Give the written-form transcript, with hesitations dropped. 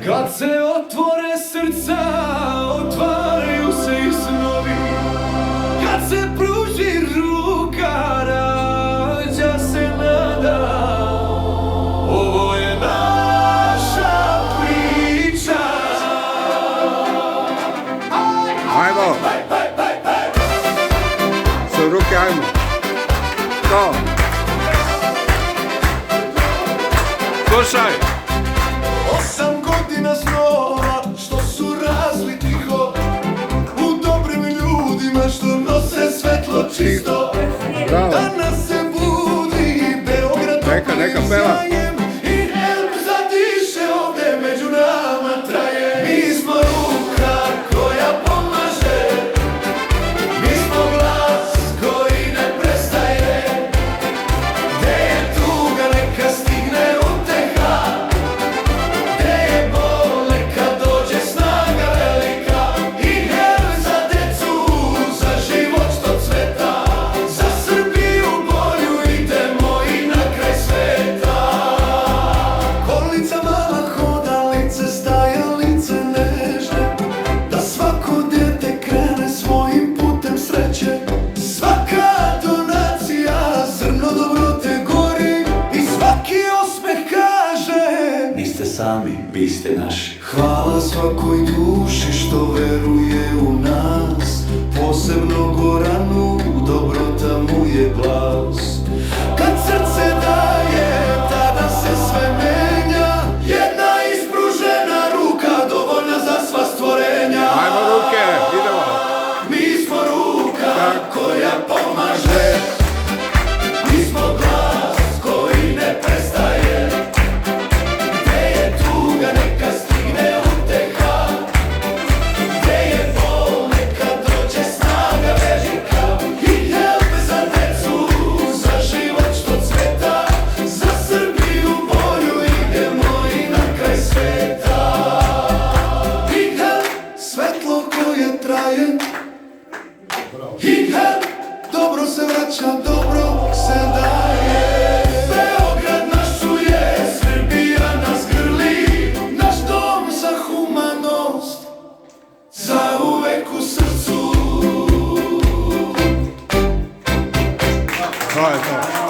Kad se otvore srca, otvaraju se i snovi. Kad se pruži ruka, rađa se nada. Ovo je naša priča. Ajmo! Sve ruke, ajmo! To! Slušaj! 8 godina snova što su razli tiho, u dobrim ljudima što nose svetlo čisto. Bravo! Danas se budi Beograd Neka peva! i help zadiše ovde među nama traje. Mi smo ruka koja pomaže, mi smo glas koji ne prestaje. Gde je tuga neka stigne uteha, gde je bol neka dođe snaga velika. I help za decu, za život što cveta, za Srbiju bolju idemo i na kraj sveta. Kolica mala hodalice, stajalice nežne, da svako dete krene svojim putem sreće. Svaka donacija zrno dobrote gori i svaki osmeh kaže niste sami, vi ste naši. Hvala svakoj duši što veruje u nas, posebno Goranu, dobrota mu je glas. Kad srce daje, tada se sve menja, jedna ispružena ruka dovoljna za sva stvorenja. Ajmo ruke, idemo! Mi smo ruka koja pomaže, mi smo glas koji ne prestaje. Gde je tuga neka stigne uteha, gde je bol neka dođe snaga velika. I help za decu, za život što cveta, za Srbiju bolju idemo i na kraj sveta. I help svetlo koje traje, i help dobro se vraća, dobro se daje. Beograd naš čuje, Srbija nas grli, naš dom za humanost, za uvek u srcu. To je to!